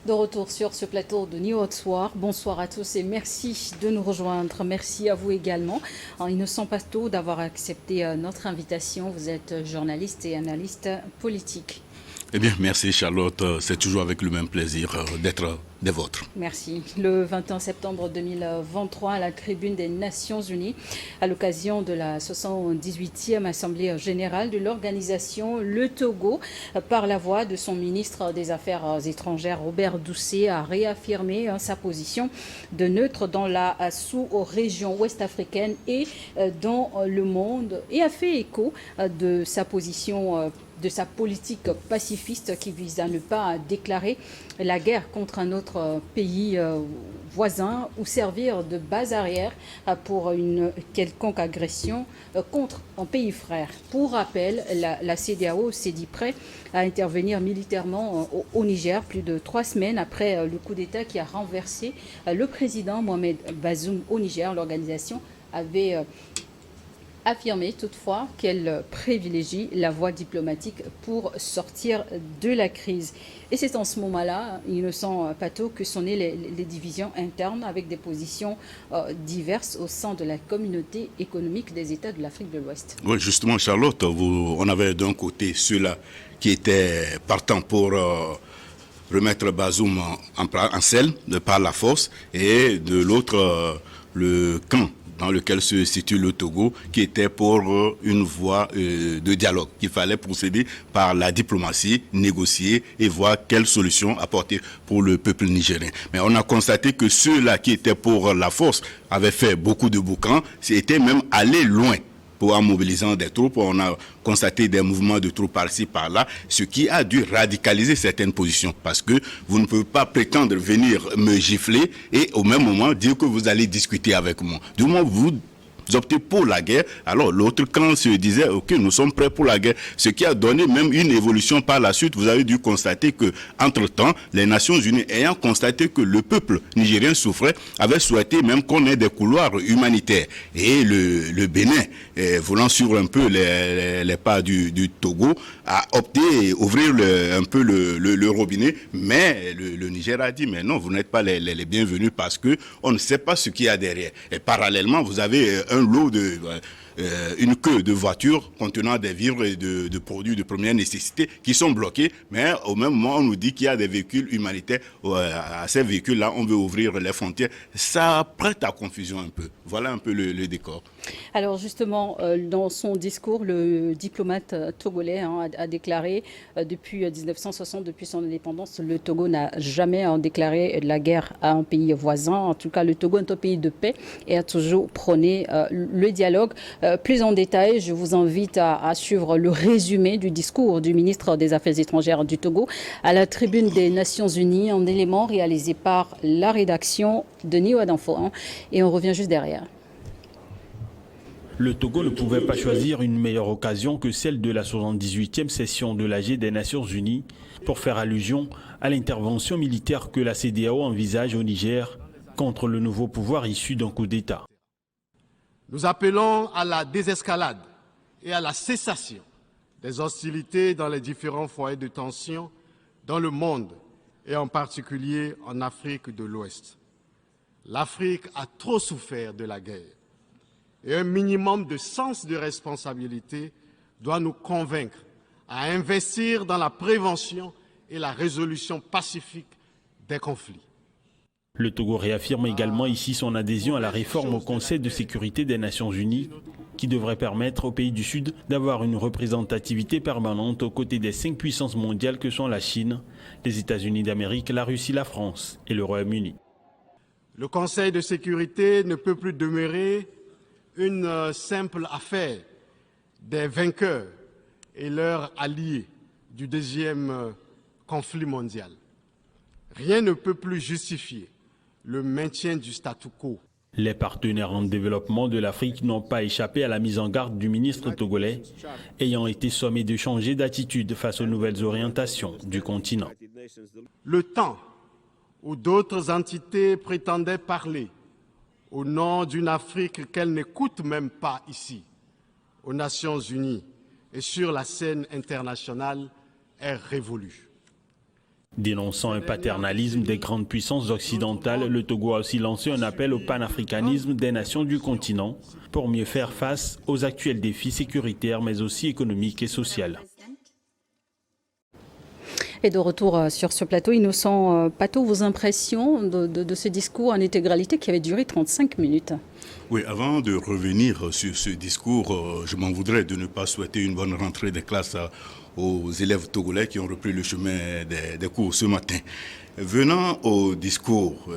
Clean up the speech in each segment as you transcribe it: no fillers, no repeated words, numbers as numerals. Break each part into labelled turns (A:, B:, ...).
A: De retour sur ce plateau de New York Soir. Bonsoir à tous et merci de nous rejoindre. Merci à vous également. Innocent Pato d'avoir accepté notre invitation. Vous êtes journaliste et analyste politique.
B: Eh bien, merci Charlotte. C'est toujours avec le même plaisir d'être des vôtres.
A: Merci. Le 21 septembre 2023, à la tribune des Nations Unies, à l'occasion de la 78e Assemblée générale de l'organisation, le Togo, par la voix de son ministre des Affaires étrangères, Robert Doucet, a réaffirmé sa position de neutre dans la sous-région ouest-africaine et dans le monde, et a fait écho de sa position de sa politique pacifiste qui vise à ne pas déclarer la guerre contre un autre pays voisin ou servir de base arrière pour une quelconque agression contre un pays frère. Pour rappel, la CEDEAO s'est dit prêt à intervenir militairement au Niger plus de 3 semaines après le coup d'État qui a renversé le président Mohamed Bazoum au Niger. L'organisation avait affirmé toutefois qu'elle privilégie la voie diplomatique pour sortir de la crise. Et c'est en ce moment-là, Innocent Pato, que sont nées les divisions internes avec des positions diverses au sein de la communauté économique des États de l'Afrique de l'Ouest.
B: Oui, justement, Charlotte, on avait d'un côté ceux-là qui étaient partants pour remettre Bazoum en selle par la force, et de l'autre, le camp dans lequel se situe le Togo, qui était pour une voie de dialogue, qu'il fallait procéder par la diplomatie, négocier et voir quelle solution apporter pour le peuple nigérien. Mais on a constaté que ceux-là qui étaient pour la force avaient fait beaucoup de boucans, c'était même aller loin. En mobilisant des troupes, on a constaté des mouvements de troupes par-ci, par-là, ce qui a dû radicaliser certaines positions. Parce que vous ne pouvez pas prétendre venir me gifler et au même moment dire que vous allez discuter avec moi. Du moment où vous optez pour la guerre, alors l'autre camp se disait, ok, nous sommes prêts pour la guerre. Ce qui a donné même une évolution par la suite. Vous avez dû constater que, entre-temps, les Nations Unies, ayant constaté que le peuple nigérien souffrait, avaient souhaité même qu'on ait des couloirs humanitaires. Et le Bénin, voulant suivre un peu les pas du Togo, a opté à ouvrir un peu le robinet. Mais le Niger a dit, mais non, vous n'êtes pas les bienvenus parce que on ne sait pas ce qu'il y a derrière. Et parallèlement, vous avez un lot de une queue de voitures contenant des vivres et de produits de première nécessité qui sont bloqués, mais au même moment on nous dit qu'il y a des véhicules humanitaires. À ces véhicules-là, on veut ouvrir les frontières. Ça prête à confusion un peu. Voilà un peu le décor.
A: Alors justement, dans son discours, le diplomate togolais a déclaré depuis 1960, depuis son indépendance, le Togo n'a jamais déclaré la guerre à un pays voisin. En tout cas, le Togo est un pays de paix et a toujours prôné le dialogue. Plus en détail, je vous invite à suivre le résumé du discours du ministre des Affaires étrangères du Togo à la tribune des Nations Unies, en élément réalisé par la rédaction de Niwa d'Info. Et on revient juste derrière.
C: Le Togo ne pouvait pas choisir une meilleure occasion que celle de la 78e session de l'AG des Nations Unies pour faire allusion à l'intervention militaire que la CEDEAO envisage au Niger contre le nouveau pouvoir issu d'un coup d'État.
D: Nous appelons à la désescalade et à la cessation des hostilités dans les différents foyers de tension dans le monde et en particulier en Afrique de l'Ouest. L'Afrique a trop souffert de la guerre et un minimum de sens de responsabilité doit nous convaincre à investir dans la prévention et la résolution pacifique des conflits.
C: Le Togo réaffirme également ici son adhésion à la réforme au Conseil de sécurité des Nations Unies qui devrait permettre aux pays du Sud d'avoir une représentativité permanente aux côtés des 5 puissances mondiales que sont la Chine, les États-Unis d'Amérique, la Russie, la France et le Royaume-Uni.
D: Le Conseil de sécurité ne peut plus demeurer une simple affaire des vainqueurs et leurs alliés du deuxième conflit mondial. Rien ne peut plus justifier le maintien du statu quo.
C: Les partenaires en développement de l'Afrique n'ont pas échappé à la mise en garde du ministre togolais, ayant été sommés de changer d'attitude face aux nouvelles orientations du continent.
D: Le temps où d'autres entités prétendaient parler au nom d'une Afrique qu'elles n'écoutent même pas ici, aux Nations Unies et sur la scène internationale, est révolu.
C: Dénonçant un paternalisme des grandes puissances occidentales, le Togo a aussi lancé un appel au panafricanisme des nations du continent pour mieux faire face aux actuels défis sécuritaires mais aussi économiques et sociaux.
A: Et de retour sur ce plateau, Innocent Pato, vos impressions de ce discours en intégralité qui avait duré 35 minutes?
B: Oui, avant de revenir sur ce discours, je m'en voudrais de ne pas souhaiter une bonne rentrée des classes aux élèves togolais qui ont repris le chemin des cours ce matin. Venant au discours,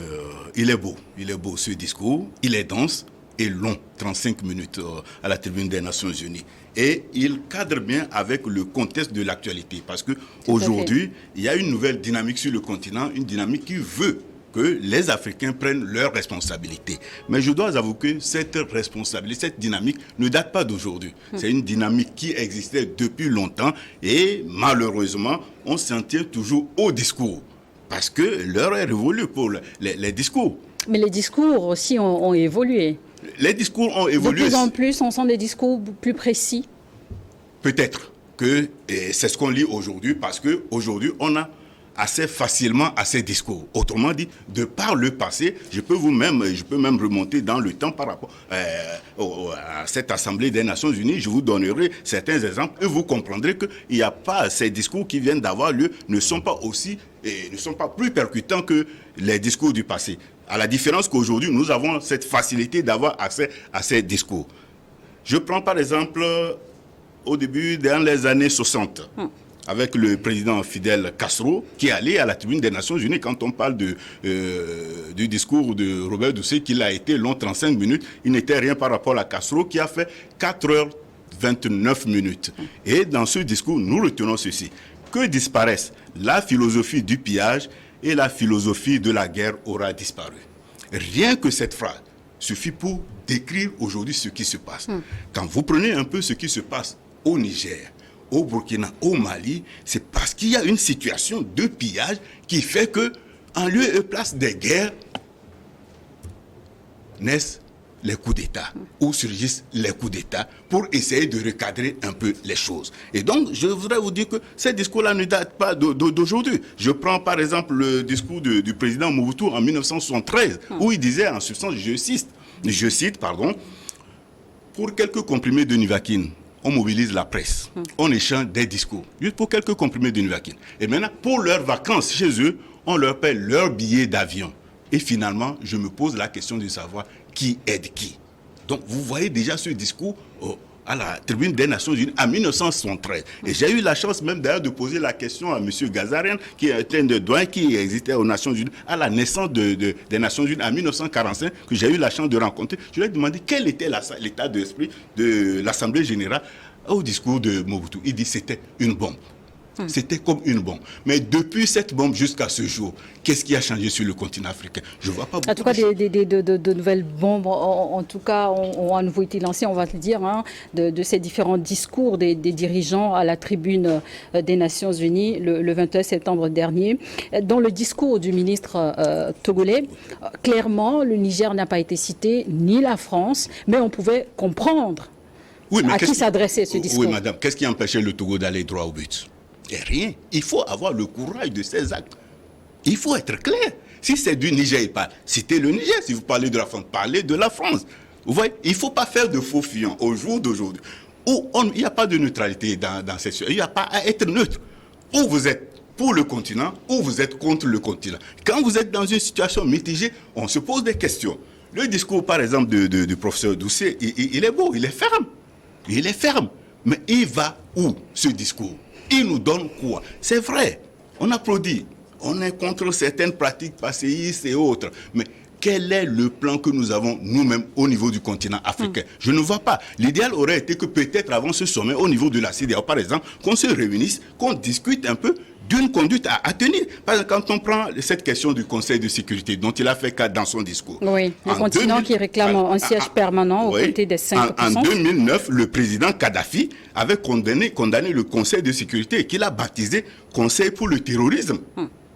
B: il est beau ce discours, il est dense et long, 35 minutes à la tribune des Nations Unies. Et il cadre bien avec le contexte de l'actualité parce qu'aujourd'hui, il y a une nouvelle dynamique sur le continent, une dynamique qui veut que les Africains prennent leurs responsabilités. Mais je dois avouer que cette responsabilité, cette dynamique ne date pas d'aujourd'hui. C'est une dynamique qui existait depuis longtemps et malheureusement, on s'en tient toujours au discours parce que l'heure est révolue pour les discours.
A: Mais les discours aussi ont évolué.
B: Les discours ont évolué.
A: De plus en plus, on sent des discours plus précis.
B: Peut-être que c'est ce qu'on lit aujourd'hui parce qu'aujourd'hui, on a assez facilement à ces discours. Autrement dit, de par le passé, je peux même remonter dans le temps par rapport à cette Assemblée des Nations Unies. Je vous donnerai certains exemples et vous comprendrez qu'il n'y a pas ces discours qui viennent d'avoir lieu, ne sont pas plus percutants que les discours du passé. À la différence qu'aujourd'hui, nous avons cette facilité d'avoir accès à ces discours. Je prends par exemple au début dans les années 60. Avec le président Fidel Castro, qui est allé à la tribune des Nations Unies quand on parle du discours de Robert Doucet, qu'il a été long, 35 minutes. Il n'était rien par rapport à Castro, qui a fait 4h29 minutes. Et dans ce discours, nous retenons ceci. Que disparaissent la philosophie du pillage et la philosophie de la guerre aura disparu. Rien que cette phrase suffit pour décrire aujourd'hui ce qui se passe. Quand vous prenez un peu ce qui se passe au Niger, au Burkina, au Mali, c'est parce qu'il y a une situation de pillage qui fait que, en lieu et place des guerres, naissent les coups d'État ou surgissent les coups d'État pour essayer de recadrer un peu les choses. Et donc, je voudrais vous dire que ces discours-là ne datent pas d'aujourd'hui. Je prends par exemple le discours du président Mobutu en 1973, où il disait en substance, je cite, pour quelques comprimés de Nivaquine, on mobilise la presse, on échange des discours, juste pour quelques comprimés de Nivaquine. Et maintenant, pour leurs vacances chez eux, on leur paie leur billet d'avion. Et finalement, je me pose la question de savoir qui aide qui. Donc, vous voyez déjà ce discours à la tribune des Nations Unies en 1973. Et j'ai eu la chance même d'ailleurs de poser la question à M. Gazarian, qui est un de doyen qui existait aux Nations Unies, à la naissance des Nations Unies en 1945, que j'ai eu la chance de rencontrer. Je lui ai demandé quel était l'état d'esprit de l'Assemblée générale au discours de Mobutu. Il dit que c'était une bombe. C'était comme une bombe. Mais depuis cette bombe jusqu'à ce jour, qu'est-ce qui a changé sur le continent africain? Je ne vois pas beaucoup.
A: En tout cas, de nouvelles bombes, en tout cas, ont à nouveau été lancées, on va le dire, de ces différents discours des dirigeants à la tribune des Nations Unies le 21 septembre dernier. Dans le discours du ministre togolais, clairement, le Niger n'a pas été cité, ni la France, mais on pouvait comprendre à qui s'adressait ce discours.
B: Oui, madame, qu'est-ce qui empêchait le Togo d'aller droit au but? Et rien. Il faut avoir le courage de ces actes. Il faut être clair. Si c'est du Niger, il parle. Citez le Niger. Si vous parlez de la France, parlez de la France. Vous voyez, il ne faut pas faire de faux fuyants au jour d'aujourd'hui. Il n'y a pas de neutralité dans cette situation. Il n'y a pas à être neutre. Ou vous êtes pour le continent, ou vous êtes contre le continent. Quand vous êtes dans une situation mitigée, on se pose des questions. Le discours, par exemple, du professeur Doucet, il est beau, il est ferme. Il est ferme. Mais il va où, ce discours? Il nous donne quoi? C'est vrai, on applaudit, on est contre certaines pratiques passéistes et autres, mais quel est le plan que nous avons nous-mêmes au niveau du continent africain? Je ne vois pas. L'idéal aurait été que peut-être avant ce sommet, au niveau de la CEDEAO par exemple, qu'on se réunisse, qu'on discute un peu d'une conduite à tenir. Par exemple, quand on prend cette question du Conseil de sécurité dont il a fait cas dans son discours.
A: Oui, le continent qui réclame un siège permanent aux côtés des 5 puissances.
B: En 2009, le président Kadhafi avait condamné le Conseil de sécurité et qu'il a baptisé Conseil pour le terrorisme.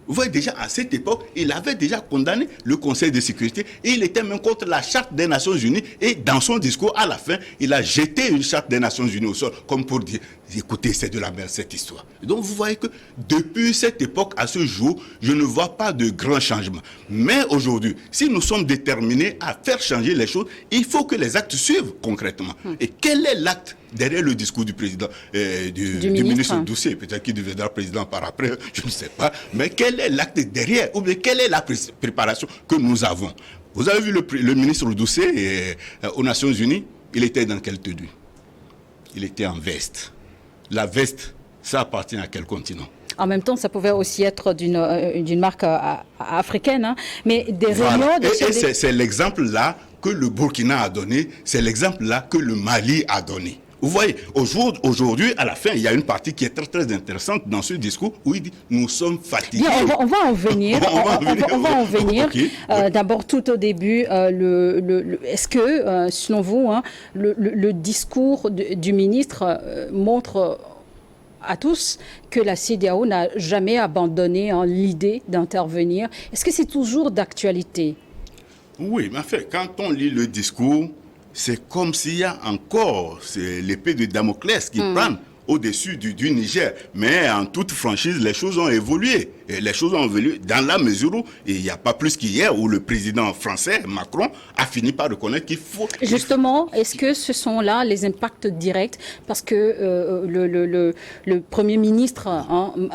B: Vous voyez, déjà à cette époque, il avait déjà condamné le Conseil de sécurité et il était même contre la Charte des Nations Unies. Et dans son discours, à la fin, il a jeté une Charte des Nations Unies au sol, comme pour dire, écoutez, c'est de la merde cette histoire. Et donc vous voyez que depuis cette époque à ce jour, je ne vois pas de grands changements. Mais aujourd'hui, si nous sommes déterminés à faire changer les choses, il faut que les actes suivent concrètement. Et quel est l'acte derrière le discours du président, du ministre Doucet, peut-être qu'il deviendra président par après, je ne sais pas, mais quel est l'acte derrière, ou bien quelle est la préparation que nous avons? Vous avez vu le ministre Doucet aux Nations Unies, il était dans quelle tenue? Il était en veste. La veste, ça appartient à quel continent?
A: En même temps, ça pouvait aussi être d'une marque africaine, hein. Mais des réunions...
B: Et c'est l'exemple-là que le Burkina a donné, c'est l'exemple-là que le Mali a donné. Vous voyez, aujourd'hui, à la fin, il y a une partie qui est très, très intéressante dans ce discours où il dit « nous sommes fatigués ».
A: On va en venir. On va en venir. Okay. D'abord, tout au début, est-ce que, selon vous, hein, le discours du ministre montre à tous que la CEDEAO n'a jamais abandonné l'idée d'intervenir? Est-ce que c'est toujours d'actualité?
B: Oui, mais en fait, quand on lit le discours, c'est comme s'il y a encore l'épée de Damoclès qui prend au-dessus du Niger. Mais en toute franchise, les choses ont évolué. Et les choses ont évolué dans la mesure où il n'y a pas plus qu'hier où le président français, Macron, a fini par reconnaître qu'il faut...
A: Justement, est-ce que ce sont là les impacts directs? Parce que le Premier ministre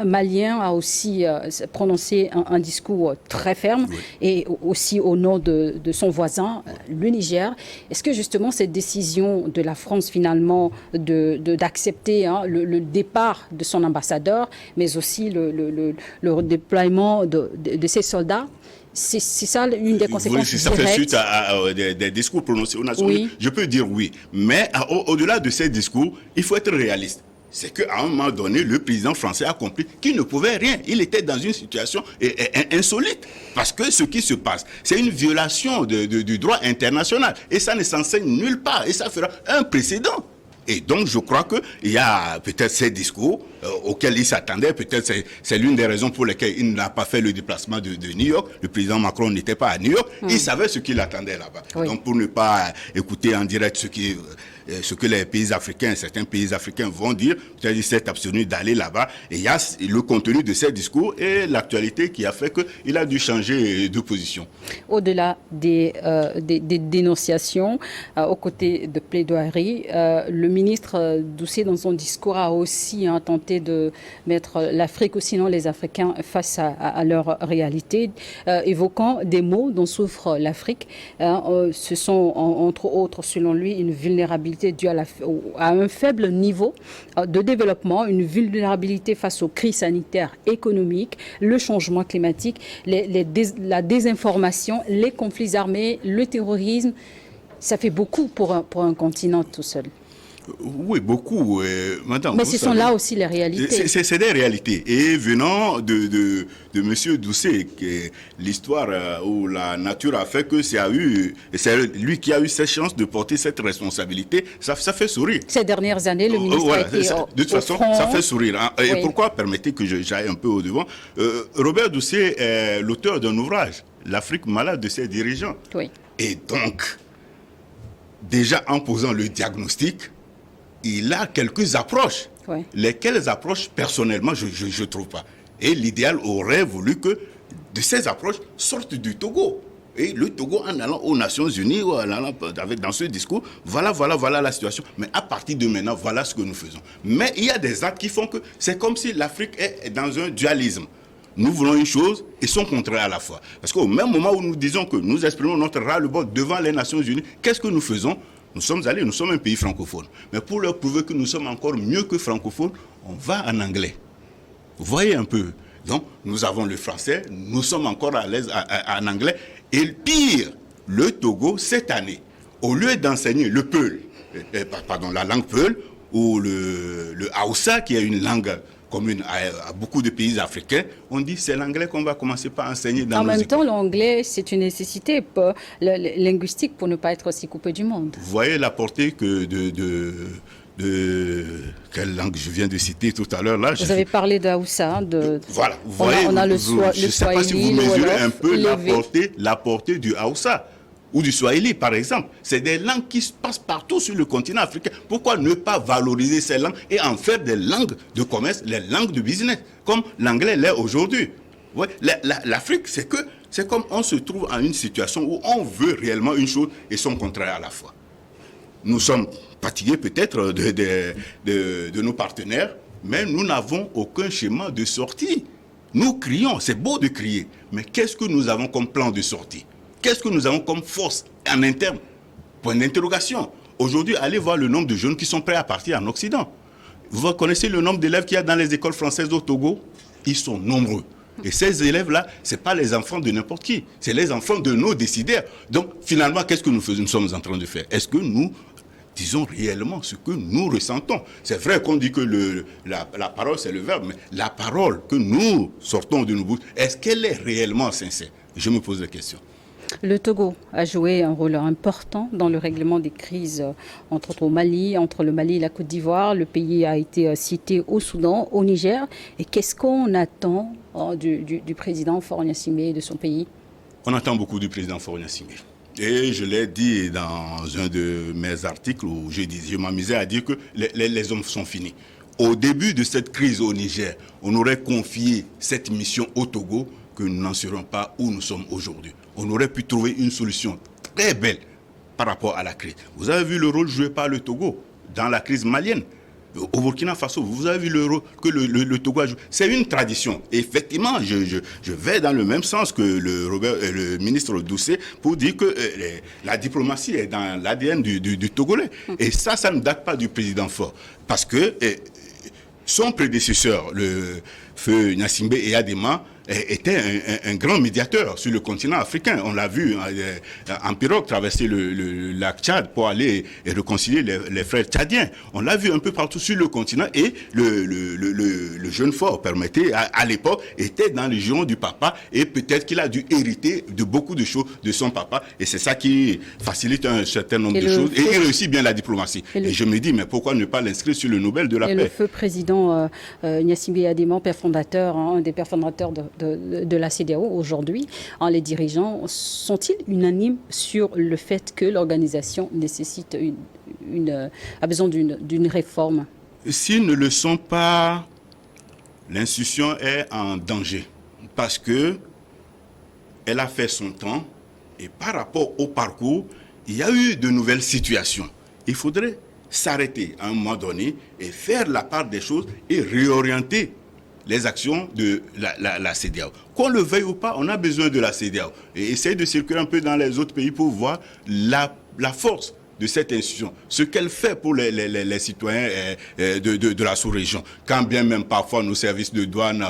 A: malien a aussi prononcé un discours très ferme, oui, et aussi au nom de son voisin, le Niger. Est-ce que justement cette décision de la France finalement d'accepter le départ de son ambassadeur, mais aussi le déploiement de ses soldats, c'est ça une des conséquences directes?
B: Ça fait suite à des discours prononcés aux Nations Unies. Je peux dire oui. Mais au-delà de ces discours, il faut être réaliste. C'est qu'à un moment donné, le président français a compris qu'il ne pouvait rien. Il était dans une situation insolite. Parce que ce qui se passe, c'est une violation du droit international. Et ça ne s'enseigne nulle part. Et ça fera un précédent. Et donc, je crois qu'il y a peut-être ces discours auxquels il s'attendait. Peut-être c'est l'une des raisons pour lesquelles il n'a pas fait le déplacement de New York. Le président Macron n'était pas à New York. Il savait ce qu'il attendait là-bas. Oui. Donc, pour ne pas écouter en direct ce que les pays africains, certains pays africains vont dire, peut-être il s'est abstenu d'aller là-bas. Et il y a le contenu de ces discours et l'actualité qui a fait qu'il a dû changer de position.
A: Au-delà des dénonciations, aux côtés de plaidoiries, le ministre Doucet, dans son discours, a aussi tenté de mettre l'Afrique ou sinon les Africains face à leur réalité, évoquant des maux dont souffre l'Afrique. Ce sont, entre autres, selon lui, une vulnérabilité due à un faible niveau de développement, une vulnérabilité face aux crises sanitaires, économiques, le changement climatique, la désinformation, les conflits armés, le terrorisme. Ça fait beaucoup pour un continent tout seul.
B: Oui, beaucoup.
A: Mais ce sont là aussi les réalités.
B: C'est des réalités. Et venant de M. Doucet, l'histoire où la nature a fait que c'est lui qui a eu cette chance de porter cette responsabilité, ça fait sourire.
A: Ces dernières années, le ministre a été
B: de toute façon, ça fait sourire. Hein. Et oui. Pourquoi, permettez que j'aille un peu au-devant, Robert Doucet est l'auteur d'un ouvrage, L'Afrique malade de ses dirigeants.
A: Oui.
B: Et donc, déjà en posant le diagnostic, il a quelques approches, oui, lesquelles approches, personnellement, je ne trouve pas. Et l'idéal aurait voulu que de ces approches sortent du Togo. Et le Togo, en allant aux Nations Unies, dans ce discours, voilà la situation. Mais à partir de maintenant, voilà ce que nous faisons. Mais il y a des actes qui font que c'est comme si l'Afrique est dans un dualisme. Nous voulons une chose et son contraire à la fois. Parce qu'au même moment où nous disons que nous exprimons notre ras-le-bol devant les Nations Unies, qu'est-ce que nous faisons ? Nous sommes un pays francophone. Mais pour leur prouver que nous sommes encore mieux que francophones, on va en anglais. Vous voyez un peu. Donc, nous avons le français, nous sommes encore à l'aise en anglais. Et pire, le Togo, cette année, au lieu d'enseigner le Peul, la langue Peul, ou le Haoussa, qui est une langue commune à beaucoup de pays africains, on dit c'est l'anglais qu'on va commencer par enseigner dans nos écoles. En même
A: temps, l'anglais, c'est une nécessité linguistique pour ne pas être aussi coupé du monde.
B: Vous voyez la portée que quelle langue je viens de citer tout à l'heure là.
A: Vous avez parlé d'Aoussa,
B: voilà, vous voyez,
A: on a le
B: je ne sais pas si vous mesurez un peu la portée du Haoussa ou du Swahili par exemple. C'est des langues qui se passent partout sur le continent africain. Pourquoi ne pas valoriser ces langues et en faire des langues de commerce, les langues de business, comme l'anglais l'est aujourd'hui? Ouais, l'Afrique, c'est comme on se trouve en une situation où on veut réellement une chose et son contraire à la fois. Nous sommes fatigués peut-être de nos partenaires, mais nous n'avons aucun schéma de sortie. Nous crions, c'est beau de crier, mais qu'est-ce que nous avons comme plan de sortie? Qu'est-ce que nous avons comme force en interne? Point d'interrogation. Aujourd'hui, allez voir le nombre de jeunes qui sont prêts à partir en Occident. Vous connaissez le nombre d'élèves qu'il y a dans les écoles françaises au Togo? Ils sont nombreux. Et ces élèves-là, ce n'est pas les enfants de n'importe qui, c'est les enfants de nos décideurs. Donc, finalement, qu'est-ce que nous sommes en train de faire? Est-ce que nous disons réellement ce que nous ressentons? C'est vrai qu'on dit que la parole, c'est le verbe, mais la parole que nous sortons de nos bouches, est-ce qu'elle est réellement sincère? Je me pose la question.
A: Le Togo a joué un rôle important dans le règlement des crises, entre autres au Mali, entre le Mali et la Côte d'Ivoire. Le pays a été cité au Soudan, au Niger. Et qu'est-ce qu'on attend du président Faure Gnassingbé et de son pays?
B: On attend beaucoup du président Faure Gnassingbé. Et je l'ai dit dans un de mes articles où je m'amusais à dire que les hommes sont finis. Au début de cette crise au Niger, on aurait confié cette mission au Togo que nous n'en serions pas où nous sommes aujourd'hui. On aurait pu trouver une solution très belle par rapport à la crise. Vous avez vu le rôle joué par le Togo dans la crise malienne. Au Burkina Faso, vous avez vu le rôle que le Togo a joué. C'est une tradition. Et effectivement, je vais dans le même sens que le ministre Doucet pour dire que la diplomatie est dans l'ADN du Togolais. Et ça ne date pas du président Faure. Parce que son prédécesseur, le feu Gnassingbé Eyadema, était un grand médiateur sur le continent africain. On l'a vu en pirogue traverser le lac Tchad pour aller et réconcilier les frères tchadiens. On l'a vu un peu partout sur le continent et le jeune Faure, permettez, à l'époque, était dans les giron du papa et peut-être qu'il a dû hériter de beaucoup de choses de son papa et c'est ça qui facilite un certain nombre de choses et il réussit bien la diplomatie. Et je me dis, mais pourquoi ne pas l'inscrire sur le Nobel de la paix?
A: Le feu président Gnassingbé Eyadema, père fondateur, un des pères fondateurs de la CEDEAO aujourd'hui, les dirigeants sont-ils unanimes sur le fait que l'organisation nécessite a besoin d'une réforme?
B: S'ils ne le sont pas, l'institution est en danger parce que elle a fait son temps et par rapport au parcours, il y a eu de nouvelles situations. Il faudrait s'arrêter à un moment donné et faire la part des choses et réorienter les actions de la CEDEAO. Qu'on le veuille ou pas, on a besoin de la CEDEAO. Et essayer de circuler un peu dans les autres pays pour voir la force de cette institution, ce qu'elle fait pour les citoyens de la sous-région. Quand bien même parfois nos services de douane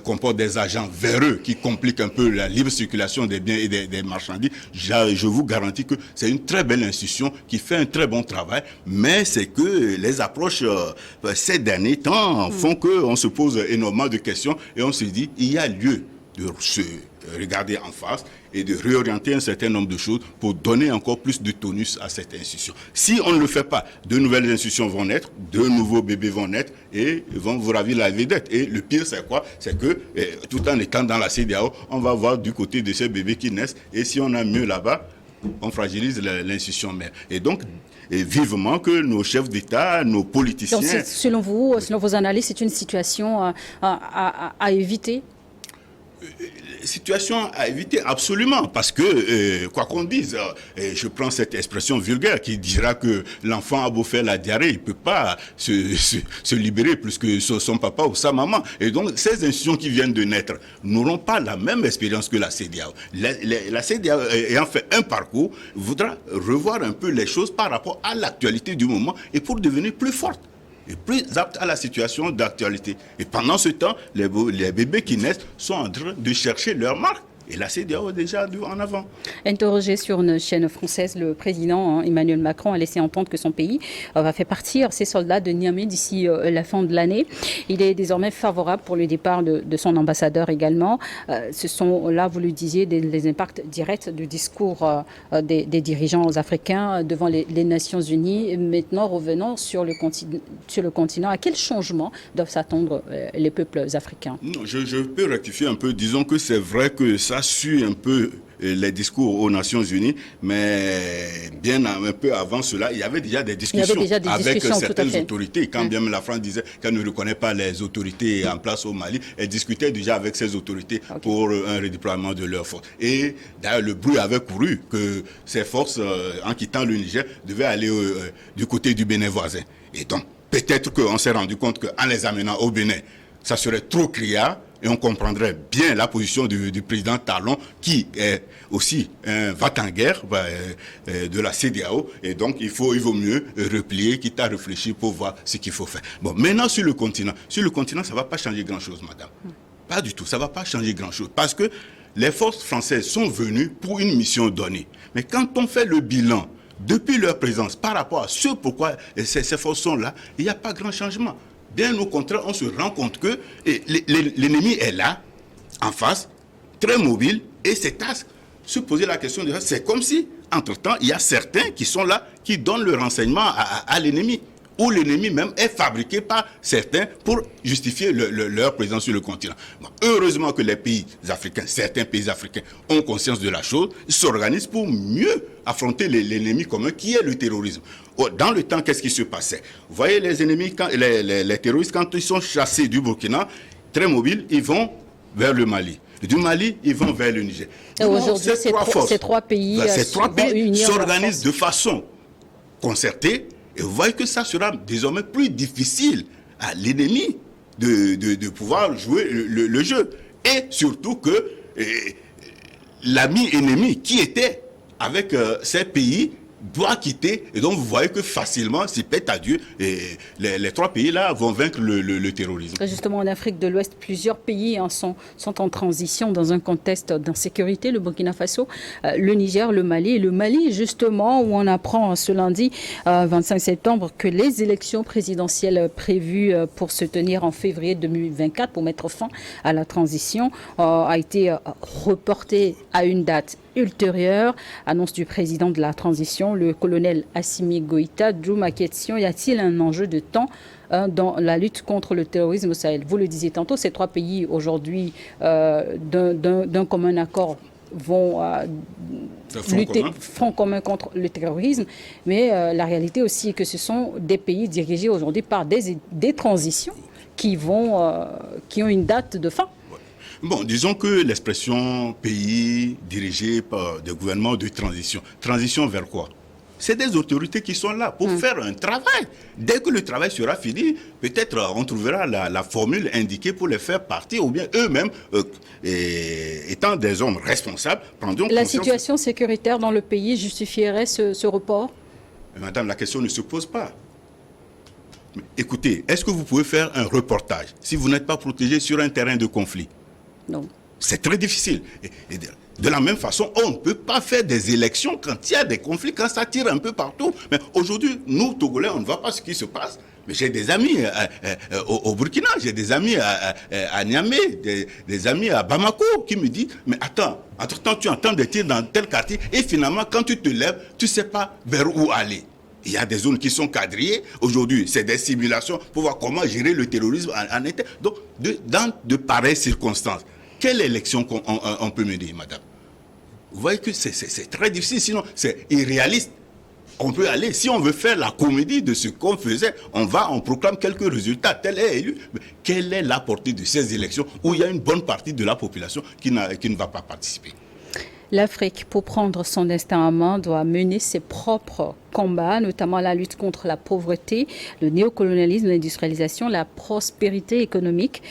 B: comportent des agents véreux qui compliquent un peu la libre circulation des biens et des marchandises, je vous garantis que c'est une très belle institution qui fait un très bon travail, mais c'est que les approches ces derniers temps font qu'on se pose énormément de questions et on se dit il y a lieu de se regarder en face et de réorienter un certain nombre de choses pour donner encore plus de tonus à cette institution. Si on ne le fait pas, de nouvelles institutions vont naître, de nouveaux bébés vont naître et vont vous ravir la vedette. Et le pire, c'est quoi? C'est que tout en étant dans la CEDEAO, on va voir du côté de ces bébés qui naissent et si on a mieux là-bas, on fragilise l'institution mère. Et donc, vivement que nos chefs d'État, nos politiciens... Donc,
A: selon vous, selon vos analyses, c'est une situation à éviter?
B: Situation à éviter, absolument, parce que, quoi qu'on dise, je prends cette expression vulgaire qui dira que l'enfant a beau faire la diarrhée, il ne peut pas se libérer plus que son papa ou sa maman. Et donc, ces institutions qui viennent de naître n'auront pas la même expérience que la CEDEAO. La CEDEAO, ayant fait un parcours, voudra revoir un peu les choses par rapport à l'actualité du moment et pour devenir plus forte et plus apte à la situation d'actualité. Et pendant ce temps, les bébés qui naissent sont en train de chercher leur marque. Et la CEDEAO est déjà en avant.
A: Interrogé sur une chaîne française, le président Emmanuel Macron a laissé entendre que son pays va faire partir ses soldats de Niamey d'ici la fin de l'année. Il est désormais favorable pour le départ de son ambassadeur également. Ce sont là, vous le disiez, les impacts directs du discours des dirigeants africains devant les Nations Unies. Maintenant, revenons sur le continent. À quel changement doivent s'attendre les peuples africains?
B: Non, je peux rectifier un peu. Disons que c'est vrai que ça suit un peu les discours aux Nations Unies, mais bien un peu avant cela, il y avait déjà des discussions avec certaines autorités. Quand bien la France disait qu'elle ne reconnaît pas les autorités en place au Mali, elle discutait déjà avec ces autorités pour un redéploiement de leurs forces. Et d'ailleurs, le bruit avait couru que ces forces, en quittant le Niger, devaient aller du côté du Bénin voisin. Et donc, peut-être qu'on s'est rendu compte qu'en les amenant au Bénin, ça serait trop criard. Et on comprendrait bien la position du président Talon, qui est aussi un va-t-en-guerre de la CEDEAO. Et donc, il vaut mieux replier, quitte à réfléchir pour voir ce qu'il faut faire. Bon, maintenant, sur le continent, ça ne va pas changer grand-chose, madame. Pas du tout, ça ne va pas changer grand-chose. Parce que les forces françaises sont venues pour une mission donnée. Mais quand on fait le bilan, depuis leur présence, par rapport à ce pourquoi ces forces sont là, il n'y a pas grand changement. Bien au contraire, on se rend compte que l'ennemi est là, en face, très mobile, et c'est à se poser la question de ça. C'est comme si, entre-temps, il y a certains qui sont là, qui donnent le renseignement à l'ennemi, ou l'ennemi même est fabriqué par certains pour justifier leur présence sur le continent. Bon, heureusement que les pays africains, certains pays africains, ont conscience de la chose, ils s'organisent pour mieux affronter l'ennemi commun qui est le terrorisme. Dans le temps, qu'est-ce qui se passait? Vous voyez les ennemis, les terroristes, quand ils sont chassés du Burkina, très mobiles, ils vont vers le Mali. Du Mali, ils vont vers le Niger.
A: Aujourd'hui, ces trois pays
B: s'organisent de façon concertée. Et vous voyez que ça sera désormais plus difficile à l'ennemi de pouvoir jouer le jeu. Et surtout que l'ami ennemi qui était avec ces pays doit quitter. Et donc vous voyez que facilement, c'est pète à Dieu. Et les trois pays-là vont vaincre le terrorisme.
A: Justement, en Afrique de l'Ouest, plusieurs pays sont en transition dans un contexte d'insécurité. Le Burkina Faso, le Niger, le Mali. Et le Mali, justement, où on apprend ce lundi 25 septembre que les élections présidentielles prévues pour se tenir en février 2024 pour mettre fin à la transition a été reportée à une date ultérieure. Annonce du président de la transition, le colonel Assimi Goïta. D'où ma question, y a-t-il un enjeu de temps dans la lutte contre le terrorisme au Sahel? Vous le disiez tantôt, ces trois pays aujourd'hui d'un commun accord vont lutter front commun contre le terrorisme, mais la réalité aussi est que ce sont des pays dirigés aujourd'hui par des transitions qui ont une date de fin.
B: Bon, disons que l'expression pays dirigé par des gouvernements de transition. Transition vers quoi? C'est des autorités qui sont là pour faire un travail. Dès que le travail sera fini, peut-être on trouvera la formule indiquée pour les faire partir, ou bien eux-mêmes, étant des hommes responsables, prendront conscience.
A: La situation sécuritaire dans le pays justifierait ce report?
B: Madame, la question ne se pose pas. Mais écoutez, est-ce que vous pouvez faire un reportage si vous n'êtes pas protégé sur un terrain de conflit?
A: Non.
B: C'est très difficile. Et de la même façon, on ne peut pas faire des élections quand il y a des conflits, quand ça tire un peu partout. Mais aujourd'hui, nous, Togolais, on ne voit pas ce qui se passe. Mais j'ai des amis au Burkina, j'ai des amis à Niamey, des amis à Bamako qui me disent, mais attends, entre-temps, tu entends des tirs dans tel quartier et finalement, quand tu te lèves, tu ne sais pas vers où aller. Il y a des zones qui sont quadrillées. Aujourd'hui, c'est des simulations pour voir comment gérer le terrorisme en été. Donc, dans de pareilles circonstances, quelle élection on peut mener, madame? Vous voyez que c'est très difficile, sinon c'est irréaliste. On peut aller, si on veut faire la comédie de ce qu'on faisait, on proclame quelques résultats, tel est élu. Mais quelle est la portée de ces élections où il y a une bonne partie de la population qui ne va pas participer?
A: L'Afrique, pour prendre son destin en main, doit mener ses propres combats, notamment la lutte contre la pauvreté, le néocolonialisme, l'industrialisation, la prospérité économique.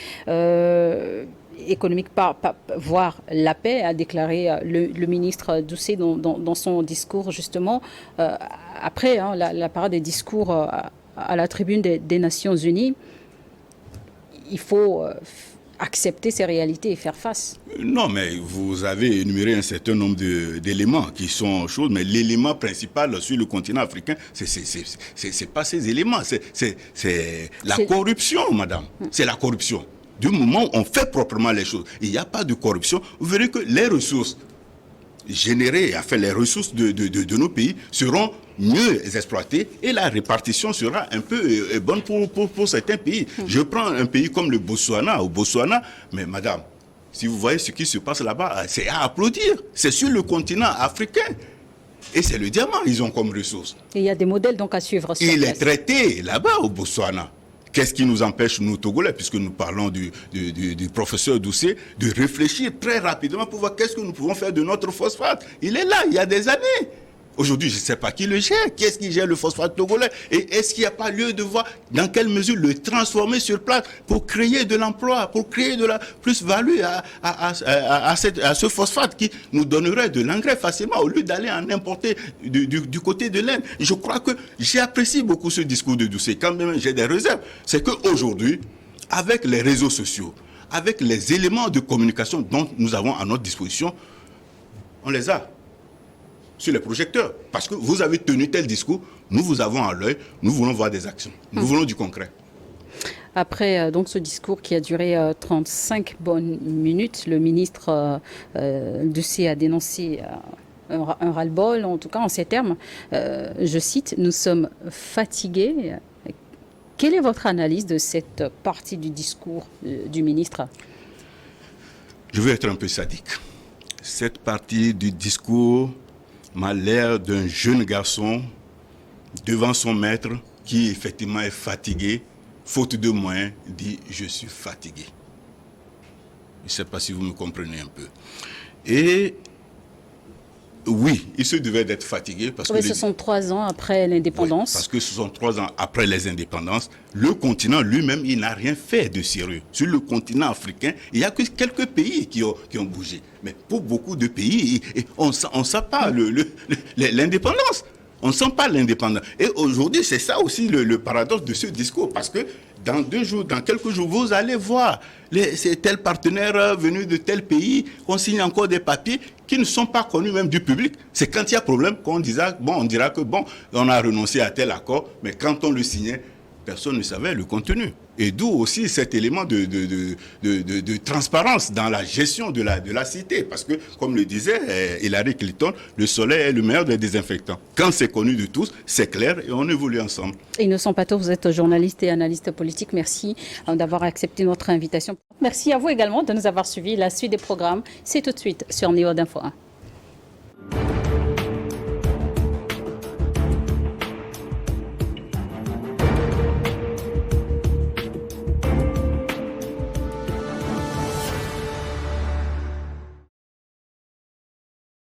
A: Voire la paix, a déclaré le ministre Doucet dans son discours, justement, après la parade des discours à la tribune des Nations Unies. Il faut accepter ces réalités et faire face.
B: Non, mais vous avez énuméré un certain nombre d'éléments qui sont choses, mais l'élément principal sur le continent africain, c'est pas ces éléments, c'est la corruption, madame. C'est la corruption. Du moment où on fait proprement les choses, il n'y a pas de corruption, vous verrez que les ressources générées, enfin les ressources de nos pays seront mieux exploitées et la répartition sera un peu bonne pour certains pays. Je prends un pays comme le Botswana. Au Botswana, mais madame, si vous voyez ce qui se passe là-bas, c'est à applaudir. C'est sur le continent africain. Et c'est le diamant qu'ils ont comme ressource.
A: Et il y a des modèles donc à suivre.
B: Il est traité là-bas au Botswana. Qu'est-ce qui nous empêche, nous, Togolais, puisque nous parlons du professeur Doucet, de réfléchir très rapidement pour voir qu'est-ce que nous pouvons faire de notre phosphate. Il est là, il y a des années. Aujourd'hui, je ne sais pas qui le gère. Qui est-ce qui gère le phosphate togolais? Et est-ce qu'il n'y a pas lieu de voir dans quelle mesure le transformer sur place pour créer de l'emploi, pour créer de la plus-value à ce phosphate qui nous donnerait de l'engrais facilement au lieu d'aller en importer du côté de l'Inde? Je crois que j'apprécie beaucoup ce discours de Doucet. Quand même, j'ai des réserves. C'est qu'aujourd'hui, avec les réseaux sociaux, avec les éléments de communication dont nous avons à notre disposition, on les a sur les projecteurs. Parce que vous avez tenu tel discours, nous vous avons à l'œil, nous voulons voir des actions, nous voulons du concret.
A: Après donc ce discours qui a duré 35 bonnes minutes, le ministre Doucet a dénoncé un ras-le-bol, en tout cas en ces termes. Je cite, « Nous sommes fatigués ». Quelle est votre analyse de cette partie du discours du ministre?
B: Je veux être un peu sadique. Cette partie du discours m'a l'air d'un jeune garçon devant son maître qui effectivement est fatigué, faute de moyens, dit « je suis fatigué ». Je ne sais pas si vous me comprenez un peu. Et oui, il se devait d'être fatigué. Parce que
A: ce sont 3 ans après l'indépendance.
B: Oui, parce que ce sont 3 ans après les indépendances. Le continent lui-même, il n'a rien fait de sérieux. Sur le continent africain, il n'y a que quelques pays qui ont bougé. Mais pour beaucoup de pays, on ne sent pas l'indépendance. On ne sent pas l'indépendance. Et aujourd'hui, c'est ça aussi le paradoxe de ce discours. Parce que dans 2 jours, dans quelques jours, vous allez voir ces tels partenaires venus de tel pays, on signe encore des papiers qui ne sont pas connus même du public. C'est quand il y a problème qu'on dira, on dira que on a renoncé à tel accord, mais quand on le signait, personne ne savait le contenu. Et d'où aussi cet élément de transparence dans la gestion de la cité. Parce que, comme le disait Hillary Clinton, le soleil est le meilleur des désinfectants. Quand c'est connu de tous, c'est clair et on évolue ensemble. Innocent
A: Pato, vous êtes journaliste et analyste politique. Merci d'avoir accepté notre invitation. Merci à vous également de nous avoir suivis. La suite des programmes, c'est tout de suite sur Néo d'Info 1.